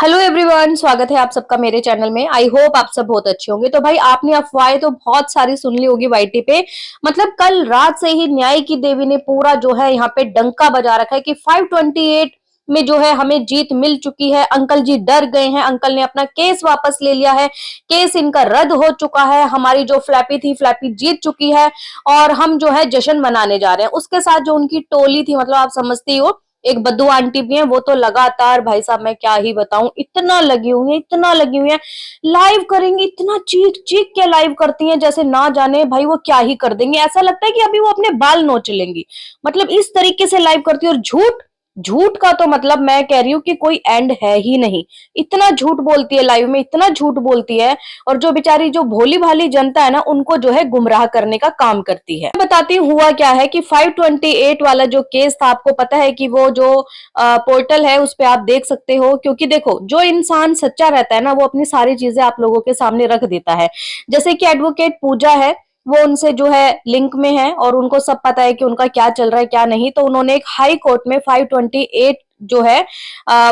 Hello everyone, स्वागत है आप सबका मेरे चैनल में। आई होप आप सब बहुत अच्छे होंगे। तो भाई आपने अफवाहें तो बहुत सारी सुन ली होगी वाईटी पे। मतलब कल रात से ही न्याय की देवी ने पूरा जो है यहाँ पे डंका बजा रखा है कि 528 में जो है हमें जीत मिल चुकी है। अंकल जी डर गए हैं, अंकल ने अपना केस वापस ले लिया है, केस इनका रद्द हो चुका है, हमारी जो फ्लैपी थी फ्लैपी जीत चुकी है और हम जो है जश्न मनाने जा रहे हैं। उसके साथ जो उनकी टोली थी, मतलब आप समझती हो, एक बद्दू आंटी भी है, वो तो लगातार भाई साहब मैं क्या ही बताऊं, इतना लगी हुई है, इतना लगी हुई है। लाइव करेंगी, इतना चीख चीख के लाइव करती हैं जैसे ना जाने भाई वो क्या ही कर देंगे। ऐसा लगता है कि अभी वो अपने बाल नोच लेंगी। मतलब इस तरीके से लाइव करती है। और झूठ झूठ का तो मतलब मैं कह रही हूँ कि कोई एंड है ही नहीं। इतना झूठ बोलती है लाइव में, इतना झूठ बोलती है। और जो बेचारी जो भोली भाली जनता है ना, उनको जो है गुमराह करने का काम करती है। मैं बताती हूँ हुआ क्या है कि 528 वाला जो केस था, आपको पता है कि वो जो पोर्टल है उस पे आप देख सकते हो। क्योंकि देखो, जो इंसान सच्चा रहता है ना, वो अपनी सारी चीजें आप लोगों के सामने रख देता है। जैसे कि एडवोकेट पूजा है, वो उनसे जो है लिंक में है और उनको सब पता है कि उनका क्या चल रहा है क्या नहीं। तो उन्होंने एक हाई कोर्ट में 528 जो है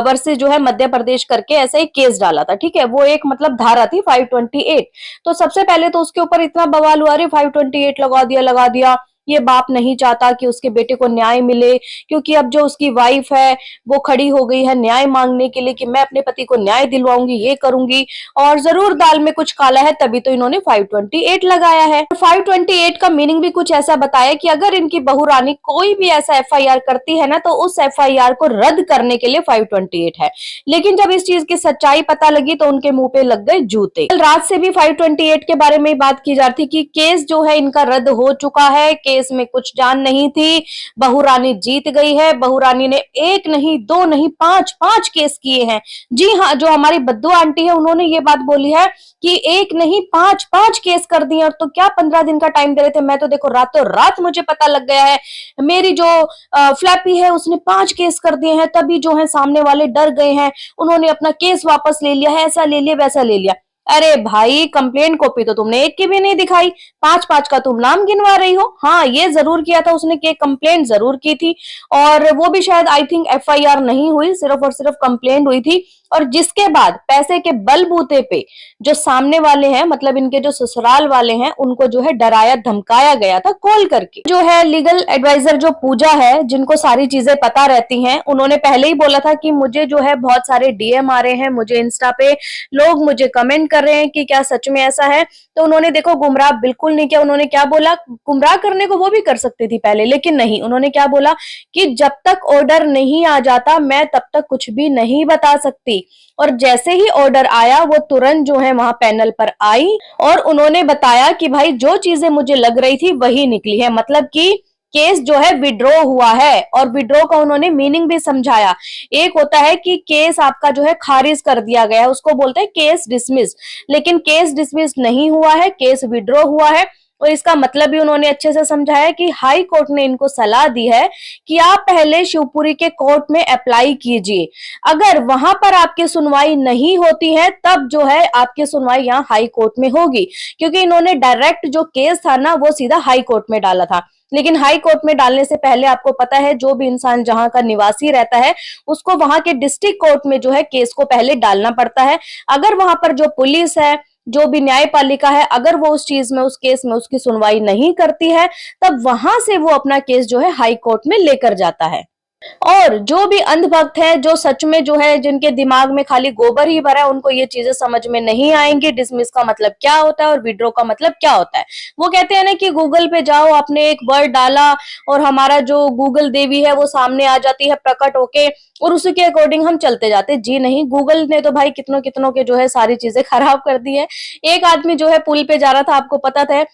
वर्सेस जो है मध्य प्रदेश करके ऐसा एक केस डाला था। ठीक है, वो एक मतलब धारा थी 528। तो सबसे पहले तो उसके ऊपर इतना बवाल हुआ, अरे 528 लगा दिया। ये बाप नहीं चाहता कि उसके बेटे को न्याय मिले, क्योंकि अब जो उसकी वाइफ है वो खड़ी हो गई है न्याय मांगने के लिए कि मैं अपने पति को न्याय दिलवाऊंगी, ये करूंगी। और जरूर दाल में कुछ काला है, तभी तो इन्होंने 528 लगाया है। 528 का मीनिंग भी कुछ ऐसा बताया कि अगर इनकी बहू रानी कोई भी ऐसा एफआईआर करती है ना, तो उस एफआईआर को रद्द करने के लिए 528 है। लेकिन जब इस चीज की सच्चाई पता लगी तो उनके मुंह पे लग गए जूते। कल रात से भी 528 के बारे में बात की जा रही थी कि केस जो है इनका रद्द हो चुका है, केस में कुछ जान नहीं थी, बहू रानी जीत गई है। बहू रानी ने एक नहीं, दो नहीं, पांच पांच केस किए हैं। जी हाँ, जो हमारी बद्दू आंटी है उन्होंने ये बात बोली है कि एक नहीं पांच पांच केस कर दिए। और तो क्या 15 दिन का टाइम दे रहे थे, मैं तो देखो रातों रात मुझे पता लग गया है। मेरी जो फ्लैपी है उसने 5 केस कर दिए हैं, तभी जो है सामने वाले डर गए हैं, उन्होंने अपना केस वापस ले लिया है, ऐसा ले लिया वैसा ले लिया। अरे भाई, कंप्लेंट कॉपी तो तुमने एक की भी नहीं दिखाई, 5-5 का तुम नाम गिनवा रही हो। हाँ, ये जरूर किया था उसने कि कंप्लेंट जरूर की थी, और वो भी शायद आई थिंक एफआईआर नहीं हुई, सिर्फ और सिर्फ कंप्लेंट हुई थी। और जिसके बाद पैसे के बलबूते पे जो सामने वाले हैं, मतलब इनके जो ससुराल वाले हैं, उनको जो है डराया धमकाया गया था कॉल करके। जो है लीगल एडवाइजर जो पूजा है, जिनको सारी चीजें पता रहती हैं, उन्होंने पहले ही बोला था कि मुझे जो है बहुत सारे डीएम आ रहे हैं, मुझे इंस्टा पे लोग मुझे कमेंट कर रहे हैं कि क्या सच में ऐसा है। तो उन्होंने देखो गुमराह बिल्कुल नहीं किया। उन्होंने क्या बोला, गुमराह करने को वो भी कर सकती थी पहले, लेकिन नहीं, उन्होंने क्या बोला कि जब तक ऑर्डर नहीं आ जाता मैं तब तक कुछ भी नहीं बता सकती। और जैसे ही ऑर्डर आया वो तुरंत जो है वहां पैनल पर आई और उन्होंने बताया कि भाई जो चीजें मुझे लग रही थी वही निकली है। मतलब कि केस जो है विड्रॉ हुआ है, और विड्रॉ का उन्होंने मीनिंग भी समझाया। एक होता है कि केस आपका जो है खारिज कर दिया गया है, उसको बोलते हैं केस डिसमिस। लेकिन केस डिसमिस नहीं हुआ है, केस विड्रॉ हुआ है। और इसका मतलब भी उन्होंने अच्छे से समझाया कि हाई कोर्ट ने इनको सलाह दी है कि आप पहले शिवपुरी के कोर्ट में अप्लाई कीजिए। अगर वहां पर आपकी सुनवाई नहीं होती है तब जो है आपकी सुनवाई यहाँ हाई कोर्ट में होगी। क्योंकि इन्होंने डायरेक्ट जो केस था ना वो सीधा हाई कोर्ट में डाला था। लेकिन हाई कोर्ट में डालने से पहले आपको पता है जो भी इंसान जहां का निवासी रहता है उसको वहां के डिस्ट्रिक्ट कोर्ट में जो है केस को पहले डालना पड़ता है। अगर वहां पर जो पुलिस है, जो भी न्यायपालिका है, अगर वो उस चीज में, उस केस में उसकी सुनवाई नहीं करती है, तब वहां से वो अपना केस जो है हाई कोर्ट में लेकर जाता है। और जो भी अंधभक्त है, जो सच में जो है जिनके दिमाग में खाली गोबर ही भरा है, उनको ये चीजें समझ में नहीं आएंगी। डिसमिस का मतलब क्या होता है और विड्रॉ का मतलब क्या होता है। वो कहते हैं ना कि गूगल पे जाओ, आपने एक वर्ड डाला और हमारा जो गूगल देवी है वो सामने आ जाती है प्रकट होके, और उसी के अकॉर्डिंग हम चलते जाते। जी नहीं, गूगल ने तो भाई कितनों कितनों के जो है सारी चीजें खराब कर दी है। एक आदमी जो है पुल पे जा रहा था, आपको पता था,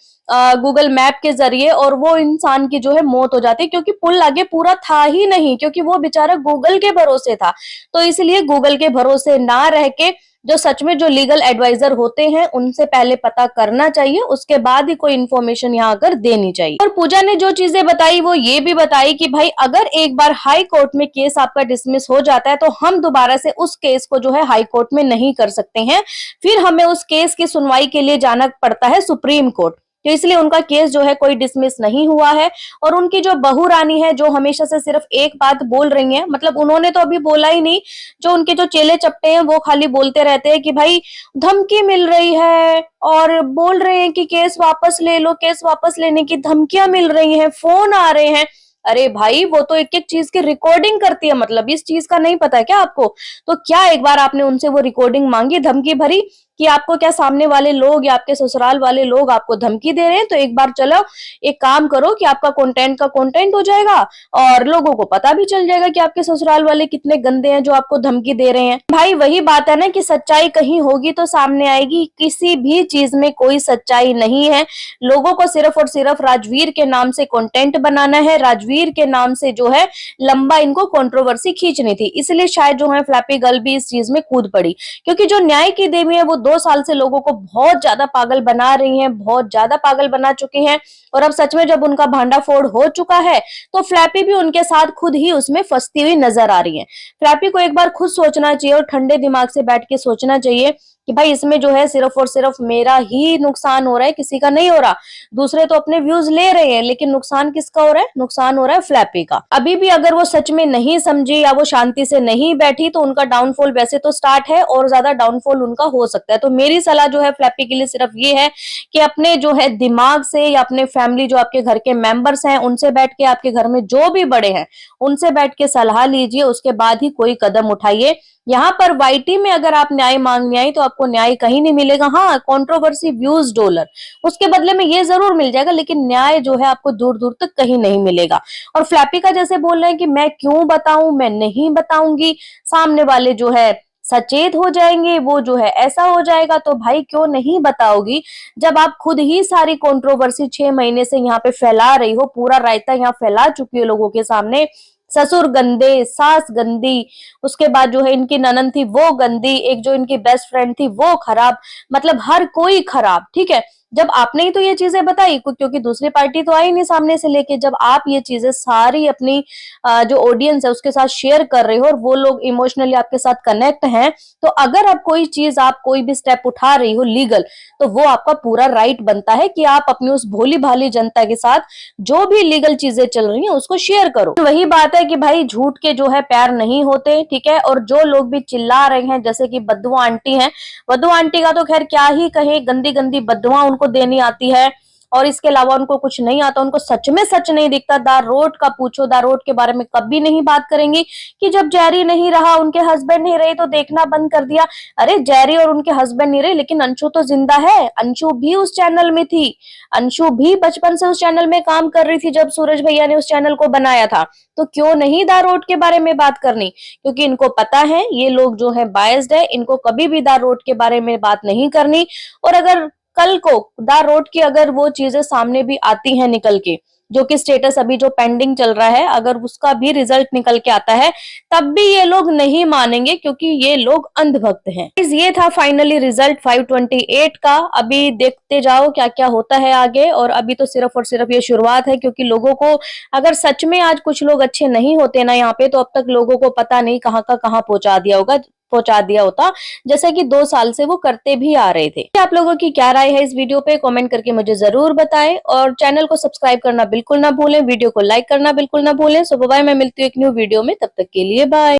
गूगल मैप के जरिए, और वो इंसान की जो है मौत हो जाती है क्योंकि पुल आगे पूरा था ही नहीं, क्योंकि वो बेचारा गूगल के भरोसे था। तो इसलिए गूगल के भरोसे ना रह के जो सच में जो लीगल एडवाइजर होते हैं उनसे पहले पता करना चाहिए, उसके बाद ही कोई इन्फॉर्मेशन यहाँ आकर देनी चाहिए। और पूजा ने जो चीजें बताई वो ये भी बताई कि भाई अगर एक बार हाई कोर्ट में केस आपका डिसमिस हो जाता है तो हम दोबारा से उस केस को जो है हाई कोर्ट में नहीं कर सकते हैं, फिर हमें उस केस की सुनवाई के लिए जाना पड़ता है सुप्रीम कोर्ट। तो इसलिए उनका केस जो है कोई डिसमिस नहीं हुआ है। और उनकी जो बहू रानी है, जो हमेशा से सिर्फ एक बात बोल रही है, मतलब उन्होंने तो अभी बोला ही नहीं, जो उनके जो चेले चप्टे हैं वो खाली बोलते रहते हैं कि भाई धमकी मिल रही है, और बोल रहे हैं कि केस वापस ले लो, केस वापस लेने की धमकियां मिल रही हैं, फोन आ रहे हैं। अरे भाई, वो तो एक एक चीज की रिकॉर्डिंग करती है, मतलब इस चीज का नहीं पता है क्या आपको? तो क्या एक बार आपने उनसे वो रिकॉर्डिंग मांगी धमकी भरी, कि आपको क्या सामने वाले लोग या आपके ससुराल वाले लोग आपको धमकी दे रहे हैं? तो एक बार चलो एक काम करो कि आपका कंटेंट का कंटेंट हो जाएगा, और लोगों को पता भी चल जाएगा कि आपके ससुराल वाले कितने गंदे हैं जो आपको धमकी दे रहे हैं। भाई वही बात है ना कि सच्चाई कहीं होगी तो सामने आएगी, किसी भी चीज में कोई सच्चाई नहीं है। लोगों को सिर्फ और सिर्फ राजवीर के नाम से कंटेंट बनाना है, राजवीर के नाम से जो है लंबा इनको कंट्रोवर्सी खींचनी थी, इसलिए शायद जो है फ्लैपी गर्ल भी इस चीज में कूद पड़ी। क्योंकि जो न्याय की देवी है वो 2 साल से लोगों को बहुत ज्यादा पागल बना रही हैं, बहुत ज्यादा पागल बना चुकी हैं, और अब सच में जब उनका भांडाफोड़ हो चुका है तो फ्लैपी भी उनके साथ खुद ही उसमें फंसती हुई नजर आ रही है। फ्लैपी को एक बार खुद सोचना चाहिए और ठंडे दिमाग से बैठ के सोचना चाहिए कि भाई इसमें जो है सिर्फ और सिर्फ मेरा ही नुकसान हो रहा है, किसी का नहीं हो रहा। दूसरे तो अपने व्यूज ले रहे हैं, लेकिन नुकसान किसका हो रहा है? नुकसान हो रहा है फ्लैपी का। अभी भी अगर वो सच में नहीं समझी या वो शांति से नहीं बैठी तो उनका डाउनफॉल वैसे तो स्टार्ट है, और ज्यादा डाउनफॉल उनका हो सकता है। तो मेरी सलाह जो है फ्लैपी के लिए सिर्फ ये है कि अपने जो है दिमाग से, या अपने फैमिली जो आपके घर के मेंबर्स हैं उनसे बैठ के, आपके घर में जो भी बड़े हैं उनसे बैठ के सलाह लीजिए, उसके बाद ही कोई कदम उठाइए। यहाँ पर वाईटी में अगर आप न्याय मांगने आई तो आपको न्याय कहीं नहीं मिलेगा। हाँ, कंट्रोवर्सी व्यूज डॉलर उसके बदले में ये जरूर मिल जाएगा, लेकिन न्याय जो है आपको दूर दूर तक कहीं नहीं मिलेगा। और फ्लैपी का जैसे बोल रहे हैं कि मैं क्यों बताऊं, मैं नहीं बताऊंगी, सामने वाले जो है सचेत हो जाएंगे, वो जो है ऐसा हो जाएगा, तो भाई क्यों नहीं बताओगी? जब आप खुद ही सारी कंट्रोवर्सी 6 महीने से यहाँ पे फैला रही हो, पूरा रायता यहाँ फैला चुकी हो लोगों के सामने, ससुर गंदे, सास गंदी, उसके बाद जो है इनकी ननद थी वो गंदी, एक जो इनकी बेस्ट फ्रेंड थी वो खराब, मतलब हर कोई खराब। ठीक है, जब आपने ही तो ये चीजें बताई, क्योंकि दूसरी पार्टी तो आई नहीं सामने से लेके, जब आप ये चीजें सारी अपनी जो ऑडियंस है उसके साथ शेयर कर रहे हो और वो लोग इमोशनली आपके साथ कनेक्ट हैं, तो अगर आप कोई चीज, आप कोई भी स्टेप उठा रही हो लीगल, तो वो आपका पूरा राइट बनता है कि आप अपनी उस भोली भाली जनता के साथ जो भी लीगल चीजें चल रही हैं उसको शेयर करो। वही बात है कि भाई झूठ के जो है पैर नहीं होते, ठीक है। और जो लोग भी चिल्ला रहे हैं, जैसे कि बद्दुआ आंटी हैं, बद्दुआ आंटी का तो खैर क्या ही कहे, गंदी गंदी बद्दुआ उनको देनी आती है, और इसके अलावा उनको कुछ नहीं आता, उनको सच में सच नहीं दिखता। दारोट का पूछो, दारोट के बारे में कभी नहीं बात करेंगी कि जब जैरी नहीं रहा, उनके हस्बैंड नहीं रहे तो देखना बंद कर दिया। अरे जैरी और उनके हस्बैंड नहीं रहे, लेकिन अंशु तो जिंदा है, अंशु भी उस चैनल में थी, अंशु भी बचपन से उस चैनल में काम कर रही थी जब सूरज भैया ने उस चैनल को बनाया था। तो क्यों नहीं दारोट के बारे में बात करनी? क्योंकि इनको पता है ये लोग जो है बायस्ड है, इनको कभी भी दारोट के बारे में बात नहीं करनी। और अगर कल को दारोट की अगर वो चीजें सामने भी आती हैं निकल के, जो कि स्टेटस अभी जो पेंडिंग चल रहा है, अगर उसका भी रिजल्ट निकल के आता है, तब भी ये लोग नहीं मानेंगे, क्योंकि ये लोग अंधभक्त हैं। ये था फाइनली रिजल्ट 528 का। अभी देखते जाओ क्या क्या होता है आगे, और अभी तो सिर्फ और सिर्फ ये शुरुआत है, क्योंकि लोगों को अगर सच में आज कुछ लोग अच्छे नहीं होते ना यहाँ पे, तो अब तक लोगों को पता नहीं कहाँ का कहाँ पहुंचा दिया होता, जैसे कि 2 साल से वो करते भी आ रहे थे। आप लोगों की क्या राय है इस वीडियो पे, कमेंट करके मुझे जरूर बताएं, और चैनल को सब्सक्राइब करना बिल्कुल ना भूलें, वीडियो को लाइक करना बिल्कुल ना भूलें। सो बाय, मैं मिलती हूँ एक न्यू वीडियो में, तब तक के लिए बाय।